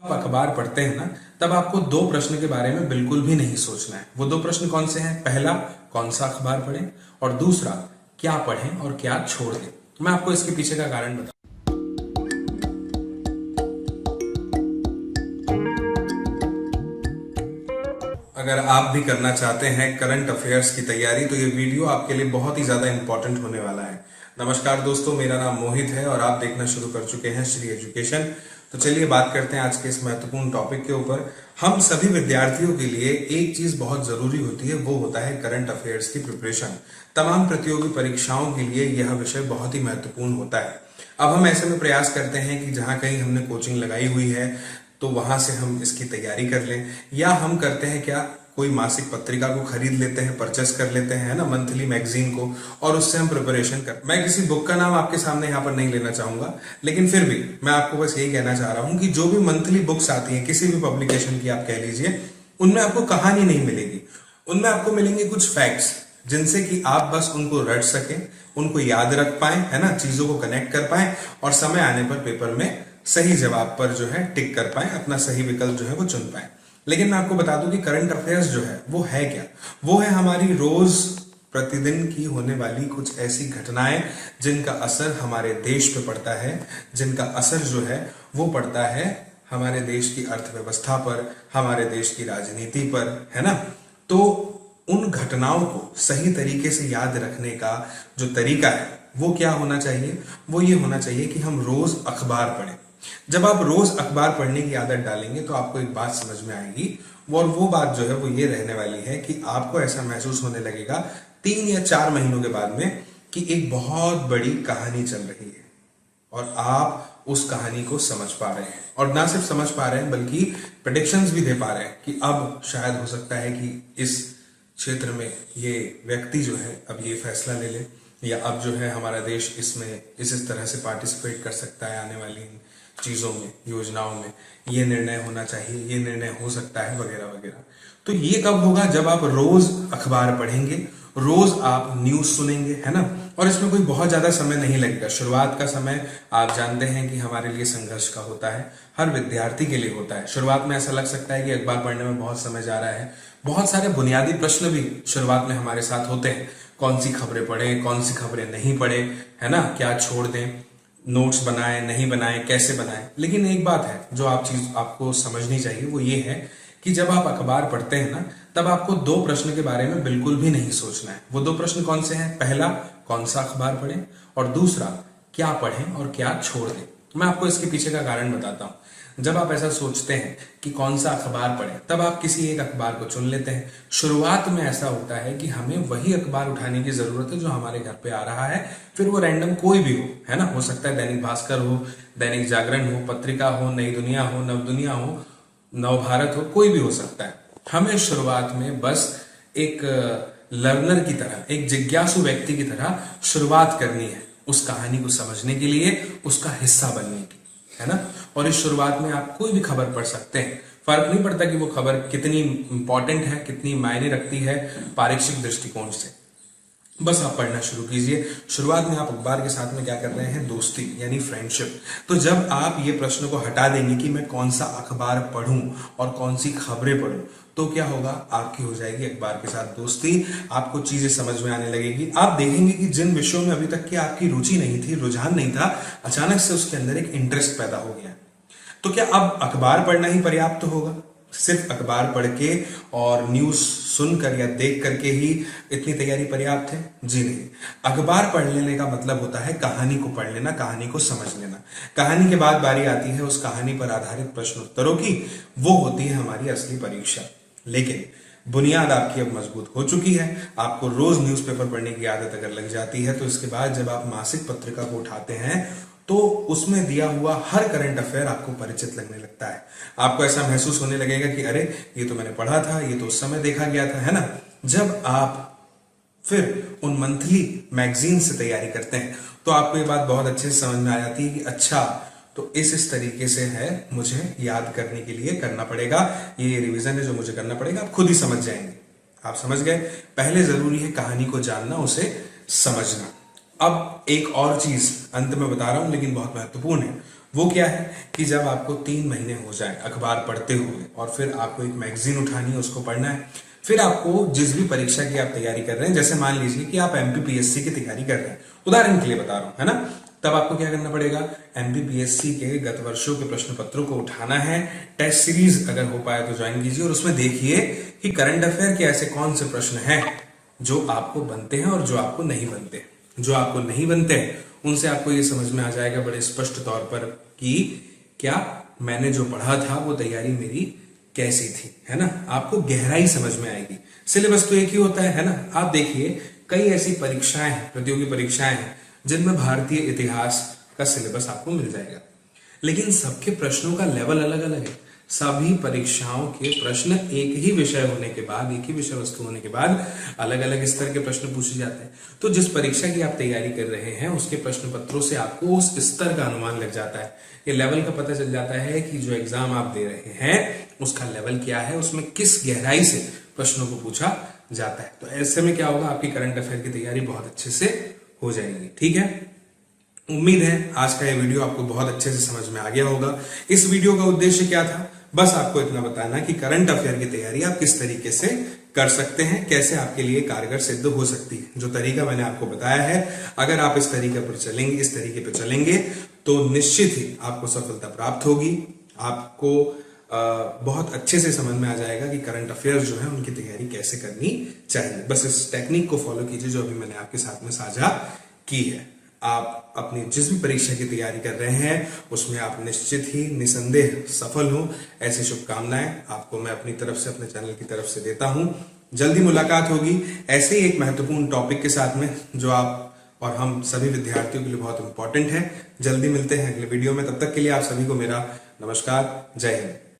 आप अखबार पढ़ते हैं ना, तब आपको दो प्रश्न के बारे में बिल्कुल भी नहीं सोचना है। वो दो प्रश्न कौन से हैं? पहला, कौन सा अखबार पढ़ें, और दूसरा, क्या पढ़ें और क्या छोड़ दें। मैं आपको इसके पीछे का कारण बताऊं। अगर आप भी करना चाहते हैं करंट अफेयर्स की तैयारी, तो ये वीडियो आपके लिए बहुत ही ज्यादा इंपॉर्टेंट होने वाला है। नमस्कार दोस्तों, मेरा नाम मोहित है और आप देखना शुरू कर चुके हैं श्री एजुकेशन। तो चलिए बात करते हैं आज के इस महत्वपूर्ण टॉपिक के ऊपर। हम सभी विद्यार्थियों के लिए एक चीज बहुत जरूरी होती है, वो होता है करंट अफेयर्स की प्रिपरेशन। तमाम प्रतियोगी परीक्षाओं के लिए यह विषय बहुत ही महत्वपूर्ण होता है। अब हम ऐसे में प्रयास करते हैं कि जहां कहीं हमने कोचिंग लगाई हुई है तो वहां से हम इसकी तैयारी कर लें, या हम करते हैं क्या, कोई मासिक पत्रिका को खरीद लेते हैं, परचेस कर लेते हैं, है ना, मंथली मैगजीन को, और उससे हम प्रिपरेशन कर। मैं किसी बुक का नाम आपके सामने यहाँ पर नहीं लेना चाहूंगा, लेकिन फिर भी मैं आपको बस यही कहना चाह रहा हूं कि जो भी मंथली बुक्स आती हैं किसी भी पब्लिकेशन की, आप कह लीजिए, उनमें आपको कहानी नहीं मिलेगी। उनमें आपको मिलेंगे कुछ फैक्ट्स, जिनसे कि आप बस उनको रट सकें, उनको याद रख पाए, है ना, चीजों को कनेक्ट कर पाए, और समय आने पर पेपर में सही जवाब पर जो है टिक कर पाए, अपना सही विकल्प जो है वो चुन पाए। लेकिन मैं आपको बता दूं कि करंट अफेयर्स जो है वो है क्या। वो है हमारी रोज प्रतिदिन की होने वाली कुछ ऐसी घटनाएं जिनका असर हमारे देश पे पड़ता है, जिनका असर जो है वो पड़ता है हमारे देश की अर्थव्यवस्था पर, हमारे देश की राजनीति पर, है ना। तो उन घटनाओं को सही तरीके से याद रखने का जो तरीका है वो क्या होना चाहिए? वो ये होना चाहिए कि हम रोज अखबार पढ़ें। जब आप रोज अखबार पढ़ने की आदत डालेंगे तो आपको एक बात समझ में आएगी, और वो बात जो है वो ये रहने वाली है कि आपको ऐसा महसूस होने लगेगा 3 या 4 महीनों के बाद में कि एक बहुत बड़ी कहानी चल रही है और आप उस कहानी को समझ पा रहे हैं। और ना सिर्फ समझ पा रहे हैं बल्कि प्रेडिक्शंस भी दे पा रहे हैं कि अब शायद हो सकता है कि इस क्षेत्र में ये व्यक्ति जो है अब ये फैसला ले ले, या अब जो है हमारा देश इसमें इस तरह से पार्टिसिपेट कर सकता है, आने वाली चीजों में, योजनाओं में ये निर्णय होना चाहिए, ये निर्णय हो सकता है, वगैरह वगैरह। तो ये कब होगा? जब आप रोज अखबार पढ़ेंगे, रोज आप न्यूज सुनेंगे, है ना। और इसमें कोई बहुत ज्यादा समय नहीं लगेगा। शुरुआत का समय आप जानते हैं कि हमारे लिए संघर्ष का होता है, हर विद्यार्थी के लिए होता है। शुरुआत में ऐसा लग सकता है कि अखबार पढ़ने में बहुत समय जा रहा है। बहुत सारे बुनियादी प्रश्न भी शुरुआत में हमारे साथ होते हैं। कौन सी खबरें पढ़ें, कौन सी खबरें नहीं पढ़ें, है ना, क्या छोड़ दें, नोट्स बनाए नहीं बनाए, कैसे बनाए। लेकिन एक बात है जो आपको समझनी चाहिए, वो ये है कि जब आप अखबार पढ़ते हैं ना, तब आपको दो प्रश्न के बारे में बिल्कुल भी नहीं सोचना है। वो दो प्रश्न कौन से हैं? पहला, कौन सा अखबार पढ़ें, और दूसरा, क्या पढ़ें और क्या छोड़ दें। मैं आपको इसके पीछे का कारण बताता हूं। जब आप ऐसा सोचते हैं कि कौन सा अखबार पढ़ें, तब आप किसी एक अखबार को चुन लेते हैं। शुरुआत में ऐसा होता है कि हमें वही अखबार उठाने की जरूरत है जो हमारे घर पे आ रहा है, फिर वो रैंडम कोई भी हो, है ना। हो सकता है दैनिक भास्कर हो, दैनिक जागरण हो, पत्रिका हो, नई दुनिया हो, नव दुनिया हो, नवभारत हो, कोई भी हो सकता है। हमें शुरुआत में बस एक लर्नर की तरह, एक जिज्ञासु व्यक्ति की तरह शुरुआत करनी है, उस कहानी को समझने के लिए, उसका हिस्सा बनने की, है ना। और इस शुरुआत में आप कोई भी खबर पढ़ सकते हैं। फर्क नहीं पड़ता कि वो खबर कितनी इंपॉर्टेंट है, कितनी मायने रखती है पारीक्षिक दृष्टिकोण से। बस आप पढ़ना शुरू कीजिए। शुरुआत में आप अखबार के साथ में क्या कर रहे हैं? दोस्ती, यानी फ्रेंडशिप। तो जब आप ये प्रश्न को हटा देंगे कि मैं कौन सा अखबार पढ़ूं और कौन सी खबरें पढ़ूं, तो क्या होगा? आपकी हो जाएगी अखबार के साथ दोस्ती। आपको चीजें समझ में आने लगेगी। आप देखेंगे कि जिन विषयों में अभी तक की आपकी रुचि नहीं थी, रुझान नहीं था, अचानक से उसके अंदर एक इंटरेस्ट पैदा हो गया। तो क्या अब अखबार पढ़ना ही पर्याप्त होगा? सिर्फ अखबार पढ़ के और न्यूज सुनकर या देख करके ही इतनी तैयारी पर्याप्त है? जी नहीं। अखबार पढ़ लेने का मतलब होता है कहानी को पढ़ लेना, कहानी को समझ लेना। कहानी के बाद बारी आती है उस कहानी पर आधारित प्रश्नोत्तरों की। वो होती है हमारी असली परीक्षा। लेकिन बुनियाद आपकी अब मजबूत हो चुकी है। आपको रोज न्यूज़पेपर पढ़ने की आदत अगर लग जाती है, तो इसके बाद जब आप मासिक पत्रिका को उठाते हैं तो उसमें दिया हुआ हर करंट अफेयर आपको परिचित लगने लगता है। आपको ऐसा महसूस होने लगेगा कि अरे, ये तो मैंने पढ़ा था, ये तो उस समय देखा गया था, है ना। जब आप फिर उन मंथली मैगजीन से तैयारी करते हैं तो आपको ये बात बहुत अच्छे से समझ में आ जाती है कि अच्छा, तो इस तरीके से है, मुझे याद करने के लिए करना पड़ेगा, ये रिवीजन है जो मुझे करना पड़ेगा। आप खुद ही समझ जाएंगे। आप समझ गए? पहले जरूरी है कहानी को जानना, उसे समझना। अब एक और चीज अंत में बता रहा हूं, लेकिन बहुत महत्वपूर्ण है। वो क्या है कि जब आपको 3 महीने हो जाए अखबार पढ़ते हुए और फिर आपको एक मैगजीन उठानी है, उसको पढ़ना है, फिर आपको जिस भी परीक्षा की आप तैयारी कर रहे हैं, जैसे मान लीजिए कि आप एमपीपीएससी की तैयारी कर रहे हैं, उदाहरण के लिए बता रहा हूं, है ना, तब आपको क्या करना पड़ेगा, एमपीपीएससी के गत वर्षों के प्रश्न पत्रों को उठाना है, टेस्ट सीरीज अगर हो पाए तो ज्वाइन कीजिए और उसमें देखिए कि करंट अफेयर के ऐसे कौन से प्रश्न हैं जो आपको बनते हैं और जो आपको नहीं बनते। जो आपको नहीं बनते हैं उनसे आपको ये समझ में आ जाएगा बड़े स्पष्ट तौर पर कि क्या मैंने जो पढ़ा था वो तैयारी मेरी कैसी थी, है ना, आपको गहराई समझ में आएगी। सिलेबस तो एक ही होता है ना। आप देखिए कई ऐसी परीक्षाएं हैं, प्रतियोगी परीक्षाएं हैं जिनमें भारतीय इतिहास का सिलेबस आपको मिल जाएगा, लेकिन सबके प्रश्नों का लेवल अलग अलग है। सभी परीक्षाओं के प्रश्न एक ही विषय होने के बाद, एक ही विषय वस्तु होने के बाद अलग अलग स्तर के प्रश्न पूछे जाते हैं। तो जिस परीक्षा की आप तैयारी कर रहे हैं उसके प्रश्न पत्रों से आपको उस स्तर का अनुमान लग जाता है, ये लेवल का पता चल जाता है कि जो एग्जाम आप दे रहे हैं उसका लेवल क्या है, उसमें किस गहराई से प्रश्नों को पूछा जाता है। तो ऐसे में क्या होगा, आपकी करंट अफेयर की तैयारी बहुत अच्छे से हो जाएगी। ठीक है, उम्मीद है आज का ये वीडियो आपको बहुत अच्छे से समझ में आ गया होगा। इस वीडियो का उद्देश्य क्या था, बस आपको इतना बताना कि करंट अफेयर की तैयारी आप किस तरीके से कर सकते हैं, कैसे आपके लिए कारगर सिद्ध हो सकती है। जो तरीका मैंने आपको बताया है, अगर आप इस तरीके पर चलेंगे, इस तरीके पर चलेंगे तो निश्चित ही आपको सफलता प्राप्त होगी। आपको बहुत अच्छे से समझ में आ जाएगा कि करंट अफेयर्स जो है उनकी तैयारी कैसे करनी चाहिए। बस इस टेक्निक को फॉलो कीजिए जो अभी मैंने आपके साथ में साझा की है। आप अपनी जिस भी परीक्षा की तैयारी कर रहे हैं उसमें आप निश्चित ही निसंदेह सफल हो, ऐसी शुभकामनाएं आपको मैं अपनी तरफ से, अपने चैनल की तरफ से देता हूं। जल्दी मुलाकात होगी ऐसे ही एक महत्वपूर्ण टॉपिक के साथ में जो आप और हम सभी विद्यार्थियों के लिए बहुत इंपॉर्टेंट है। जल्दी मिलते हैं अगले वीडियो में, तब तक के लिए आप सभी को मेरा नमस्कार, जय हिंद।